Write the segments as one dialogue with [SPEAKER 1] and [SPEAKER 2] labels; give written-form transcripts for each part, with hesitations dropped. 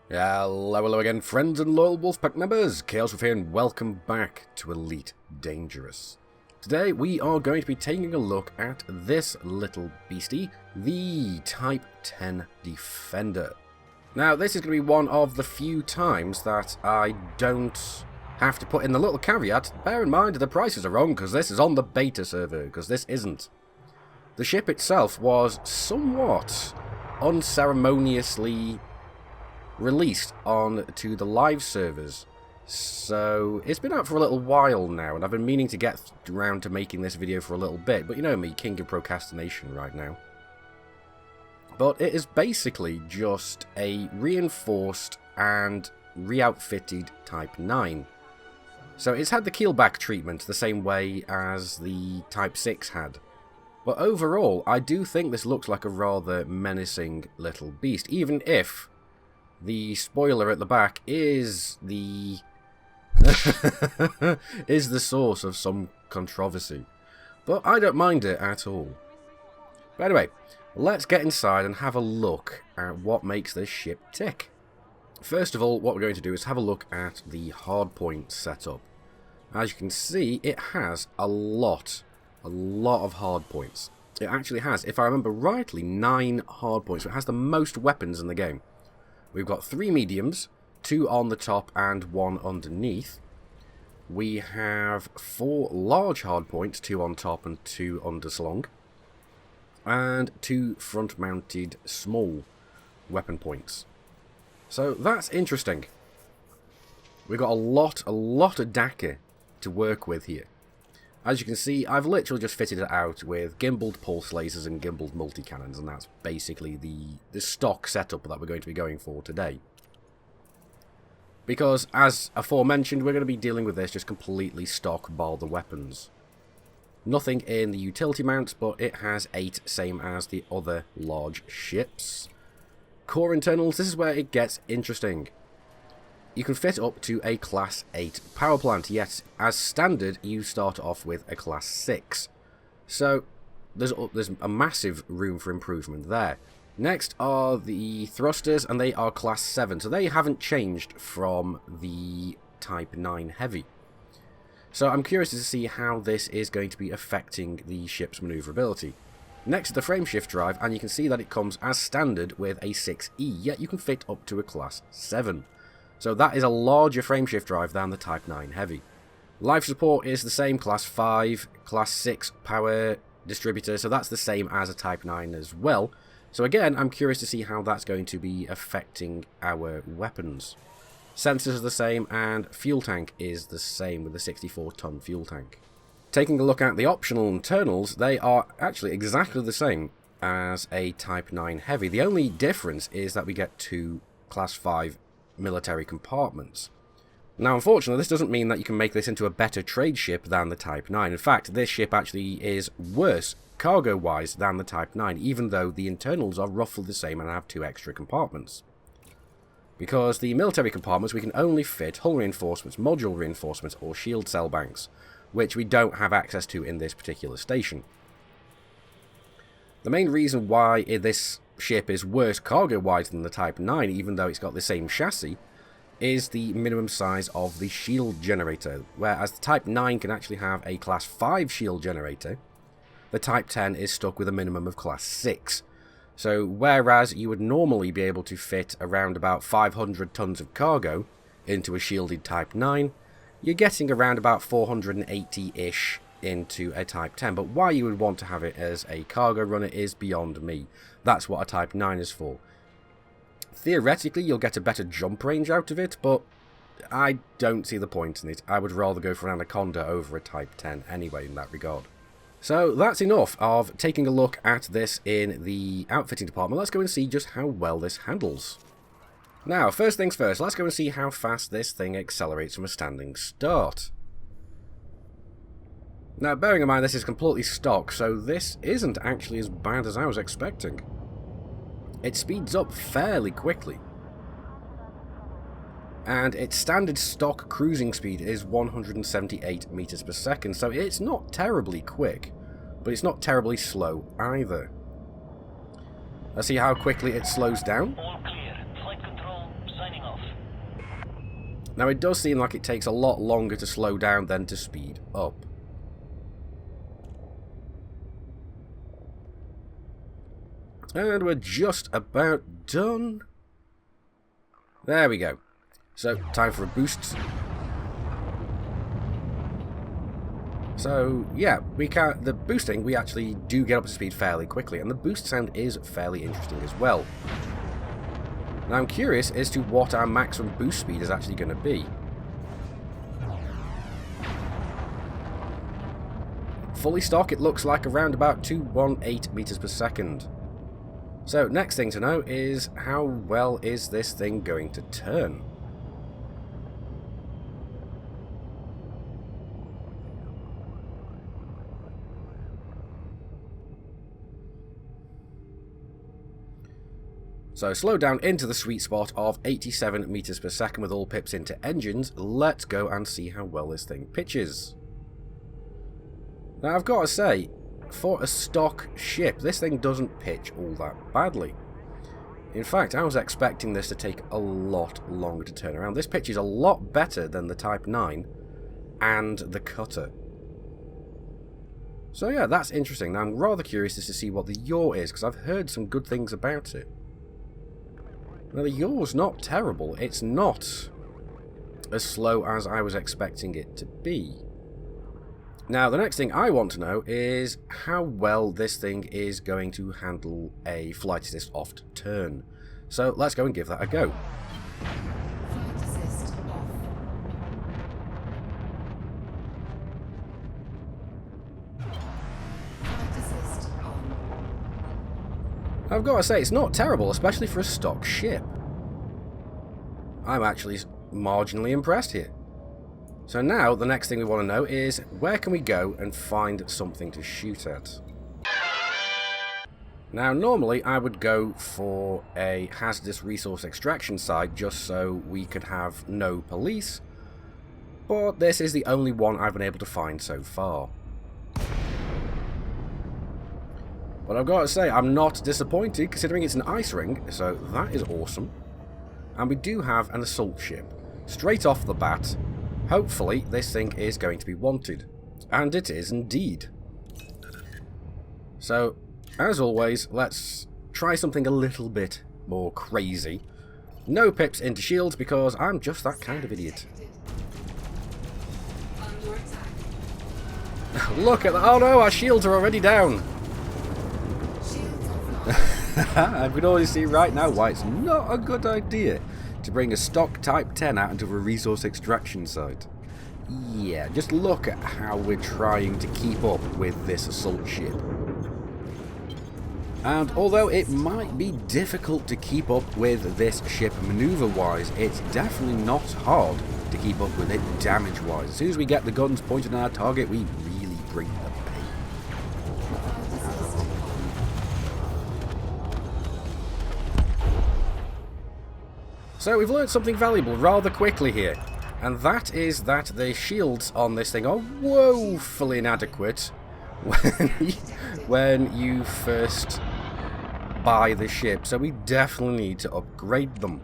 [SPEAKER 1] Hello again, friends and loyal WulffPack members. Chaos here, and welcome back to Elite Dangerous. Today we are going to be taking a look at this little beastie, the Type 10 Defender. Now, this is going to be one of the few times that I don't have to put in the little caveat, bear in mind the prices are wrong because this is on the beta server, because this isn't. The ship itself was somewhat unceremoniously released on to the live servers, so it's been out for a little while now, and I've been meaning to get around to making this video for a little bit, but you know me, king of procrastination right now. But it is basically just a reinforced and re-outfitted Type 9. So it's had the keelback treatment the same way as the Type 6 had. But overall, I do think this looks like a rather menacing little beast, even if the spoiler at the back is the is the source of some controversy. But I don't mind it at all. But anyway, let's get inside and have a look at what makes this ship tick. First of all, what we're going to do is have a look at the hardpoint setup. As you can see, it has a lot of hardpoints. It actually has, if I remember rightly, 9 hardpoints. So it has the most weapons in the game. We've got 3 mediums, 2 on the top and 1 underneath. We have 4 large hardpoints, 2 on top and 2 underslung. And 2 front-mounted small weapon points. So that's interesting. We've got a lot of DACA to work with here. As you can see, I've literally just fitted it out with gimbaled pulse lasers and gimbaled multi-cannons, and that's basically the stock setup that we're going to be going for today. Because, as aforementioned, we're going to be dealing with this just completely stock bar the weapons. Nothing in the utility mounts, but it has 8, same as the other large ships. Core internals, this is where it gets interesting. You can fit up to a Class 8 power plant, yet as standard you start off with a Class 6. So there's a massive room for improvement there. Next are the thrusters, and they are Class 7, so they haven't changed from the Type 9 Heavy. So I'm curious to see how this is going to be affecting the ship's maneuverability. Next is the frameshift drive, and you can see that it comes as standard with a 6E, yet you can fit up to a Class 7. So that is a larger frameshift drive than the Type 9 Heavy. Life support is the same, Class 5, Class 6 power distributor, so that's the same as a Type 9 as well. So again, I'm curious to see how that's going to be affecting our weapons. Sensors are the same, and fuel tank is the same with the 64-ton fuel tank. Taking a look at the optional internals, they are actually exactly the same as a Type 9 Heavy. The only difference is that we get 2 Class 5 military compartments. Now, unfortunately, this doesn't mean that you can make this into a better trade ship than the Type 9. In fact, this ship actually is worse cargo-wise than the Type 9, even though the internals are roughly the same and have 2 extra compartments. Because the military compartments, we can only fit hull reinforcements, module reinforcements, or shield cell banks, which we don't have access to in this particular station. The main reason why this ship is worse cargo-wise than the Type 9, even though it's got the same chassis, is the minimum size of the shield generator. Whereas the Type 9 can actually have a Class 5 shield generator, the Type 10 is stuck with a minimum of Class 6. So whereas you would normally be able to fit around about 500 tons of cargo into a shielded Type 9, you're getting around about 480-ish into a Type 10, but why you would want to have it as a cargo runner is beyond me. That's what a Type 9 is for. Theoretically, you'll get a better jump range out of it, but I don't see the point in it. I would rather go for an Anaconda over a Type 10 anyway in that regard. So that's enough of taking a look at this in the outfitting department. Let's go and see just how well this handles. Now, first things first, let's go and see how fast this thing accelerates from a standing start. Now, bearing in mind this is completely stock, so this isn't actually as bad as I was expecting. It speeds up fairly quickly. And its standard stock cruising speed is 178 meters per second, so it's not terribly quick, but it's not terribly slow either. Let's see how quickly it slows down.
[SPEAKER 2] All clear. Flight control signing
[SPEAKER 1] Now it does seem like it takes a lot longer to slow down than to speed up. And we're just about done. There we go. So, time for a boost. So, yeah, the boosting, we actually do get up to speed fairly quickly, and the boost sound is fairly interesting as well. Now, I'm curious as to what our maximum boost speed is actually going to be. Fully stock, it looks like around about 218 meters per second. So, next thing to know is how well is this thing going to turn? So, slow down into the sweet spot of 87 meters per second with all pips into engines. Let's go and see how well this thing pitches. Now, I've got to say, for a stock ship, this thing doesn't pitch all that badly. In fact, I was expecting this to take a lot longer to turn around. This pitches a lot better than the Type 9 and the Cutter. So yeah, that's interesting. Now, I'm rather curious as to see what the yaw is, because I've heard some good things about it. Now, the yaw's not terrible. It's not as slow as I was expecting it to be. Now, the next thing I want to know is how well this thing is going to handle a flight assist off turn. So, let's go and give that a go.
[SPEAKER 2] Flight assist off. Flight assist on.
[SPEAKER 1] I've got to say, it's not terrible, especially for a stock ship. I'm actually marginally impressed here. So now, the next thing we want to know is, where can we go and find something to shoot at? Now, normally I would go for a hazardous resource extraction site just so we could have no police, but this is the only one I've been able to find so far. But I've got to say, I'm not disappointed considering it's an ice ring, so that is awesome. And we do have an assault ship. Straight off the bat, hopefully this thing is going to be wanted. And it is indeed. So, as always, let's try something a little bit more crazy. No pips into shields because I'm just that kind of idiot.
[SPEAKER 2] Under attack.
[SPEAKER 1] Look at that. Oh no, our shields are already down.
[SPEAKER 2] Shields offline.
[SPEAKER 1] And we can already see right now why it's not a good idea to bring a stock Type 10 out into a resource extraction site. Yeah, just look at how we're trying to keep up with this assault ship. And although it might be difficult to keep up with this ship maneuver-wise, it's definitely not hard to keep up with it damage-wise. As soon as we get the guns pointed at our target, we really bring the pain. So we've learned something valuable rather quickly here, and that is that the shields on this thing are woefully inadequate when you first buy the ship, so we definitely need to upgrade them.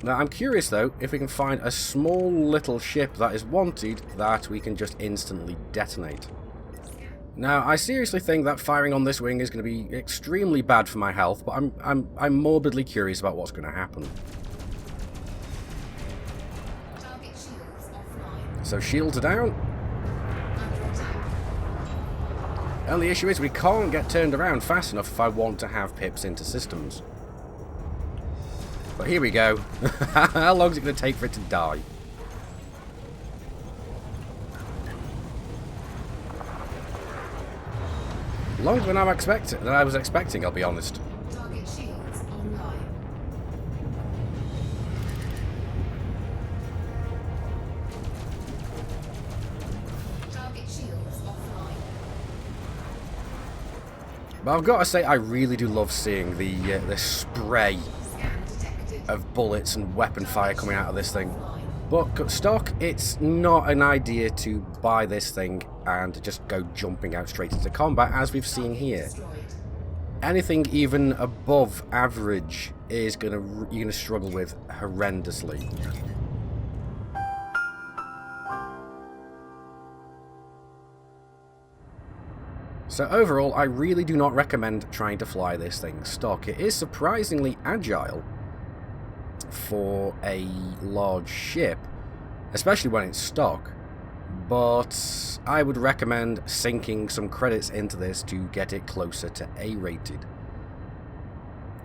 [SPEAKER 1] Now I'm curious though if we can find a small little ship that is wanted that we can just instantly detonate. Now I seriously think that firing on this wing is going to be extremely bad for my health, but I'm morbidly curious about what's going to happen.
[SPEAKER 2] Target shields offline.
[SPEAKER 1] So shields are down.
[SPEAKER 2] Under attack.
[SPEAKER 1] And the issue is we can't get turned around fast enough if I want to have pips into systems. But here we go. How long is it going to take for it to die? Longer than I was expecting, I'll be honest.
[SPEAKER 2] Target shields online. Target shields offline.
[SPEAKER 1] But I've got to say, I really do love seeing the spray
[SPEAKER 2] Scan detected.
[SPEAKER 1] of bullets and weapon fire coming out of this thing. But stock, it's not an idea to buy this thing and just go jumping out straight into combat, as we've seen here.
[SPEAKER 2] Destroyed.
[SPEAKER 1] anything even above average is you're gonna struggle with horrendously. So overall, I really do not recommend trying to fly this thing stock. It is surprisingly agile for a large ship, especially when it's stock, but I would recommend sinking some credits into this to get it closer to A-rated.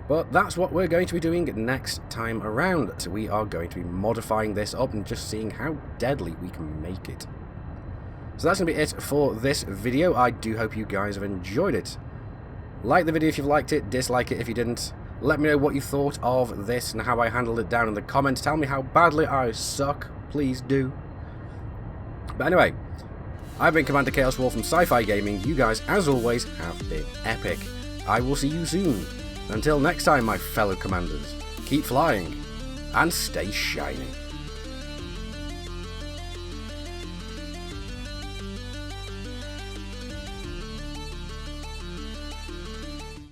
[SPEAKER 1] But that's what we're going to be doing next time around. So we are going to be modifying this up and just seeing how deadly we can make it. So that's going to be it for this video. I do hope you guys have enjoyed it. Like the video if you've liked it, dislike it if you didn't. Let me know what you thought of this and how I handled it down in the comments. Tell me how badly I suck, please do. But anyway, I've been Commander Chaos Wolf from Sci-Fi Gaming. You guys, as always, have been epic. I will see you soon. Until next time, my fellow commanders, keep flying and stay shiny.